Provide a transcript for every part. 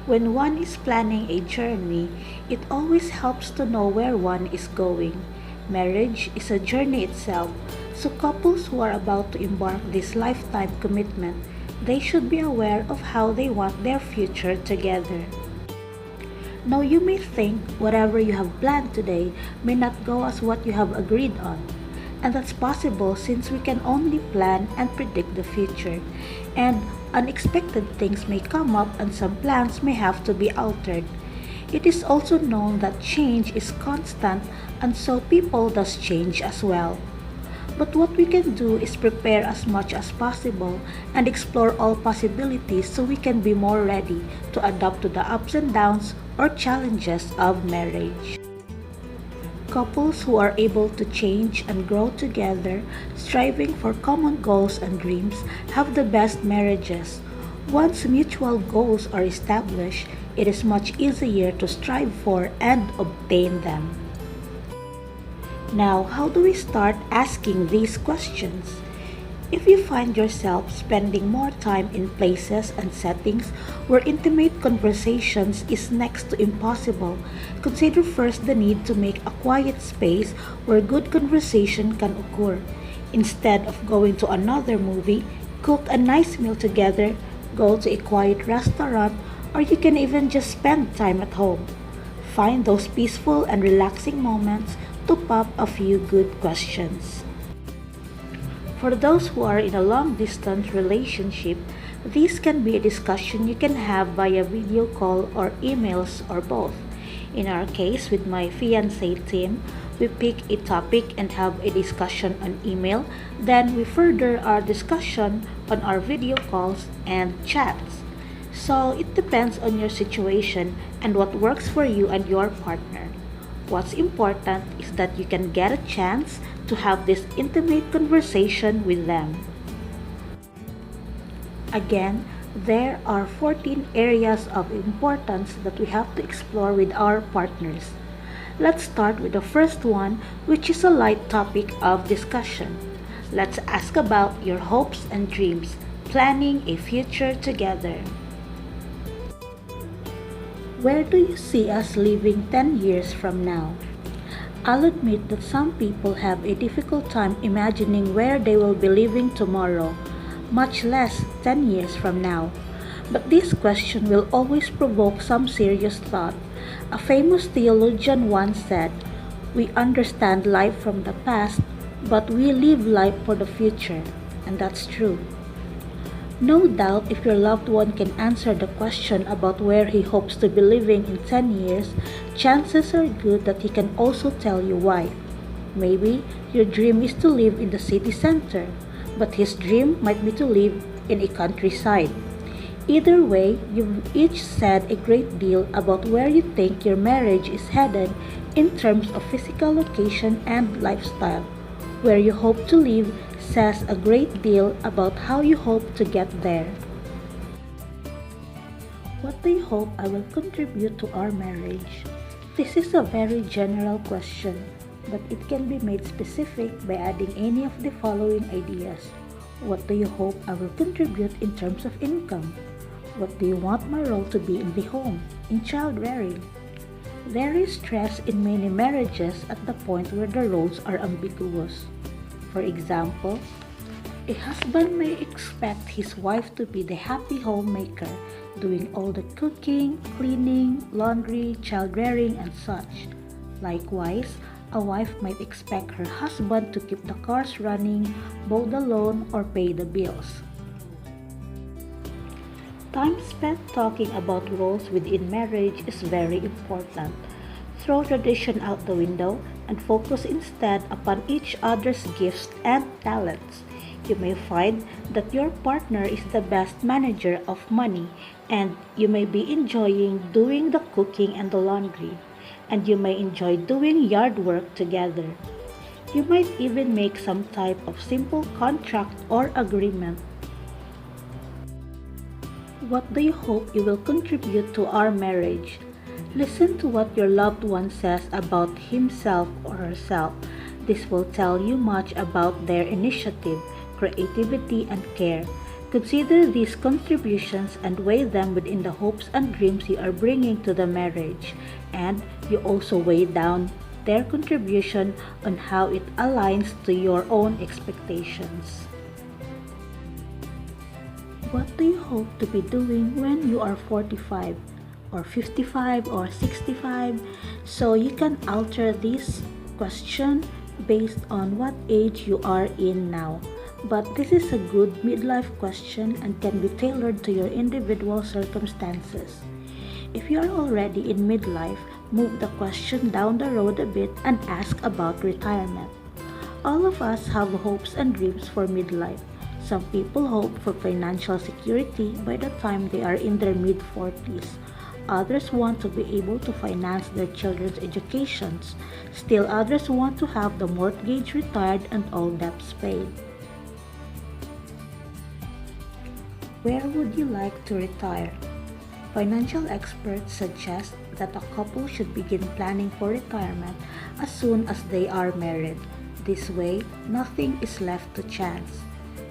When one is planning a journey, it always helps to know where one is going. Marriage is a journey itself, so couples who are about to embark this lifetime commitment, they should be aware of how they want their future together. Now you may think whatever you have planned today may not go as what you have agreed on. And that's possible since we can only plan and predict the future. And unexpected things may come up and some plans may have to be altered. It is also known that change is constant and so people does change as well. But what we can do is prepare as much as possible and explore all possibilities so we can be more ready to adapt to the ups and downs or challenges of marriage. Couples who are able to change and grow together, striving for common goals and dreams, have the best marriages. Once mutual goals are established, it is much easier to strive for and obtain them. Now, how do we start asking these questions? If you find yourself spending more time in places and settings where intimate conversations is next to impossible, consider first the need to make a quiet space where good conversation can occur. Instead of going to another movie, cook a nice meal together, go to a quiet restaurant, or you can even just spend time at home. Find those peaceful and relaxing moments to pop a few good questions. For those who are in a long distance relationship, this can be a discussion you can have via video call or emails or both. In our case, with my fiance team, we pick a topic and have a discussion on email, then we further our discussion on our video calls and chats. So it depends on your situation and what works for you and your partner. What's important is that you can get a chance to have this intimate conversation with them. Again, there are 14 areas of importance that we have to explore with our partners. Let's start with the first one, which is a light topic of discussion. Let's ask about your hopes and dreams, planning a future together. Where do you see us living 10 years from now? I'll admit that some people have a difficult time imagining where they will be living tomorrow, much less 10 years from now. But this question will always provoke some serious thought. A famous theologian once said, "We understand life from the past, but we live life for the future." And that's true. No doubt if your loved one can answer the question about where he hopes to be living in 10 years, chances are good that he can also tell you why. Maybe your dream is to live in the city center, but his dream might be to live in a countryside. Either way, you've each said a great deal about where you think your marriage is headed in terms of physical location and lifestyle. Where you hope to live says a great deal about how you hope to get there. What do you hope I will contribute to our marriage? This is a very general question, but it can be made specific by adding any of the following ideas. What do you hope I will contribute in terms of income? What do you want my role to be in the home, in child rearing? There is stress in many marriages at the point where the roles are ambiguous. For example, a husband may expect his wife to be the happy homemaker, doing all the cooking, cleaning, laundry, child rearing, and such. Likewise, a wife might expect her husband to keep the cars running, mow the lawn, or pay the bills. Time spent talking about roles within marriage is very important. Throw tradition out the window and focus instead upon each other's gifts and talents. You may find that your partner is the best manager of money, and you may be enjoying doing the cooking and the laundry, and you may enjoy doing yard work together. You might even make some type of simple contract or agreement. What do you hope you will contribute to our marriage? Listen to what your loved one says about himself or herself. This will tell you much about their initiative, creativity, and care. Consider these contributions and weigh them within the hopes and dreams you are bringing to the marriage, and you also weigh down their contribution on how it aligns to your own expectations. What do you hope to be doing when you are 45 or 55 or 65? So you can alter this question based on what age you are in now. But this is a good midlife question and can be tailored to your individual circumstances. If you are already in midlife, move the question down the road a bit and ask about retirement. All of us have hopes and dreams for midlife. Some people hope for financial security by the time they are in their mid-40s. Others want to be able to finance their children's educations. Still others want to have the mortgage retired and all debts paid. Where would you like to retire? Financial experts suggest that a couple should begin planning for retirement as soon as they are married. This way, nothing is left to chance.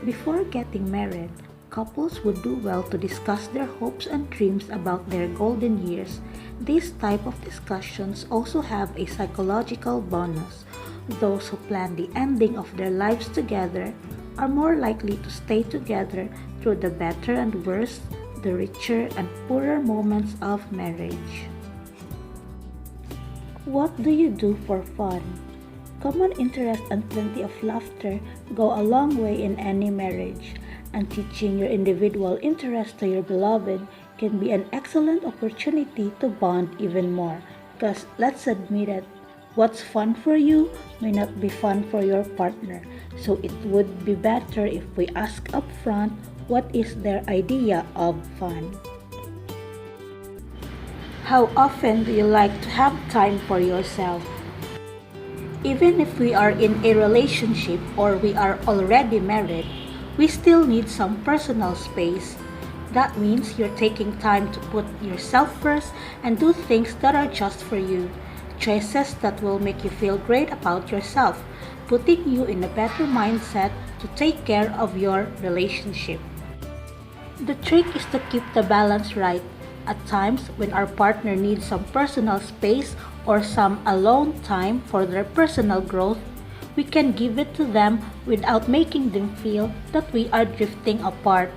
Before getting married, couples would do well to discuss their hopes and dreams about their golden years. These type of discussions also have a psychological bonus. Those who plan the ending of their lives together are more likely to stay together through the better and worse, the richer and poorer moments of marriage. What do you do for fun? Common interest and plenty of laughter go a long way in any marriage, and teaching your individual interest to your beloved can be an excellent opportunity to bond even more. Because let's admit it, what's fun for you may not be fun for your partner, so it would be better if we ask up front what is their idea of fun. How often do you like to have time for yourself? Even if we are in a relationship or we are already married, we still need some personal space. That means you're taking time to put yourself first and do things that are just for you. Choices that will make you feel great about yourself, putting you in a better mindset to take care of your relationship. The trick is to keep the balance right. At times, when our partner needs some personal space or some alone time for their personal growth, we can give it to them without making them feel that we are drifting apart.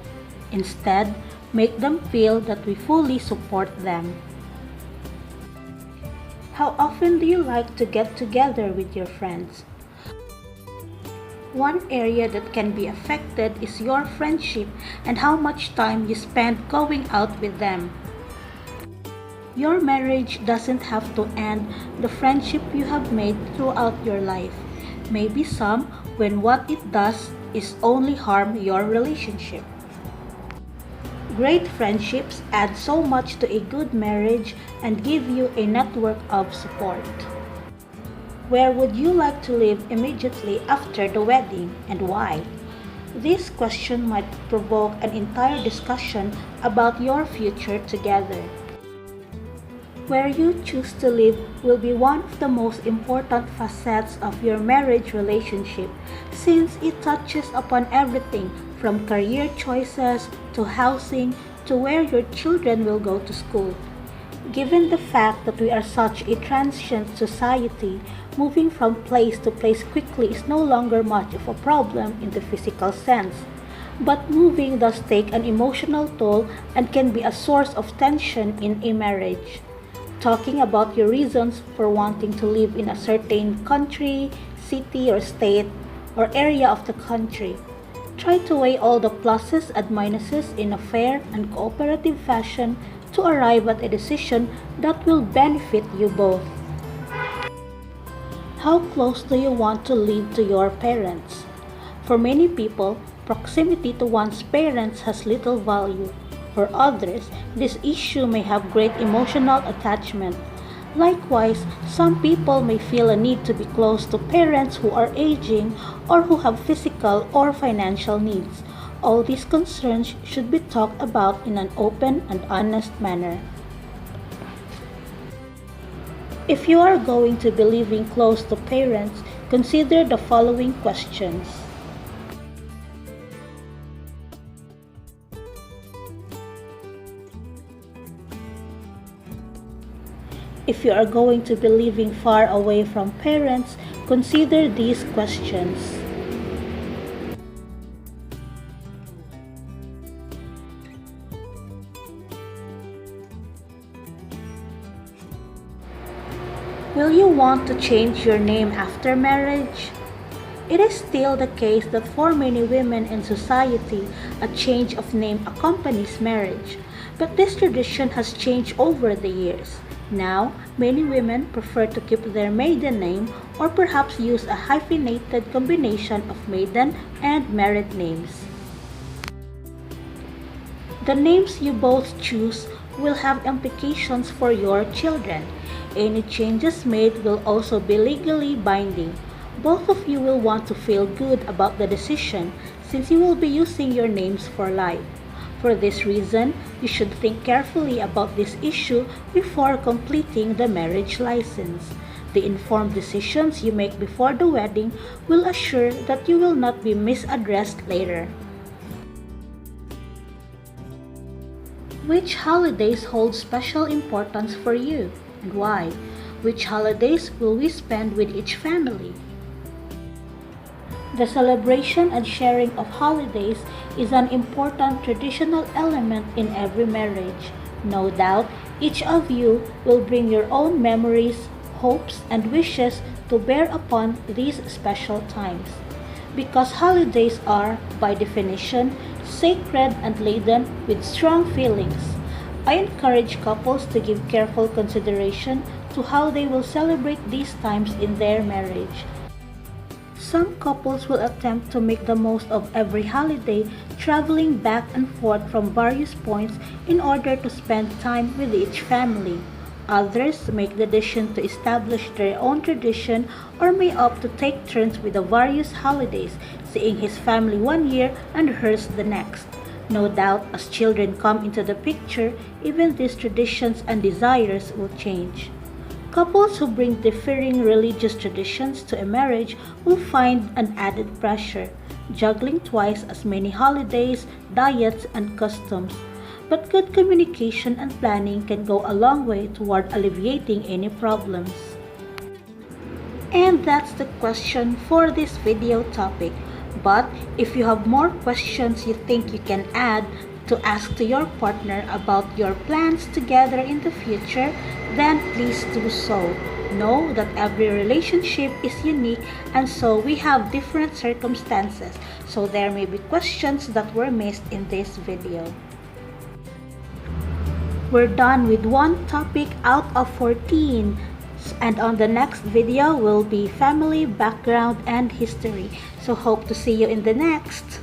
Instead, make them feel that we fully support them. How often do you like to get together with your friends? One area that can be affected is your friendship and how much time you spend going out with them. Your marriage doesn't have to end the friendship you have made throughout your life. Maybe some, when what it does is only harm your relationship. Great friendships add so much to a good marriage and give you a network of support. Where would you like to live immediately after the wedding and why? This question might provoke an entire discussion about your future together. Where you choose to live will be one of the most important facets of your marriage relationship since it touches upon everything from career choices to housing to where your children will go to school. Given the fact that we are such a transient society, moving from place to place quickly is no longer much of a problem in the physical sense. But moving does take an emotional toll and can be a source of tension in a marriage. Talking about your reasons for wanting to live in a certain country, city, or state, or area of the country. Try to weigh all the pluses and minuses in a fair and cooperative fashion to arrive at a decision that will benefit you both. How close do you want to live to your parents? For many people, proximity to one's parents has little value. For others, this issue may have great emotional attachment. Likewise, some people may feel a need to be close to parents who are aging or who have physical or financial needs. All these concerns should be talked about in an open and honest manner. If you are going to be living close to parents, consider the following questions. If you are going to be living far away from parents, consider these questions. Will you want to change your name after marriage? It is still the case that for many women in society, a change of name accompanies marriage. But this tradition has changed over the years. Now, many women prefer to keep their maiden name or perhaps use a hyphenated combination of maiden and married names. The names you both choose will have implications for your children. Any changes made will also be legally binding. Both of you will want to feel good about the decision since you will be using your names for life. For this reason, you should think carefully about this issue before completing the marriage license. The informed decisions you make before the wedding will assure that you will not be misaddressed later. Which holidays hold special importance for you and why? Which holidays will we spend with each family? The celebration and sharing of holidays is an important traditional element in every marriage. No doubt, each of you will bring your own memories, hopes, and wishes to bear upon these special times. Because holidays are, by definition, sacred and laden with strong feelings, I encourage couples to give careful consideration to how they will celebrate these times in their marriage. Some couples will attempt to make the most of every holiday, traveling back and forth from various points in order to spend time with each family. Others make the decision to establish their own tradition or may opt to take turns with the various holidays, seeing his family one year and hers the next. No doubt, as children come into the picture, even these traditions and desires will change. Couples who bring differing religious traditions to a marriage will find an added pressure, juggling twice as many holidays, diets, and customs. But good communication and planning can go a long way toward alleviating any problems. And that's the question for this video topic. But if you have more questions you think you can add to ask to your partner about your plans together in the future, then please do so. Know that every relationship is unique and so we have different circumstances, so there may be questions that were missed in this video. We're done with one topic out of 14. And on the next video will be family, background, and history. So hope to see you in the next.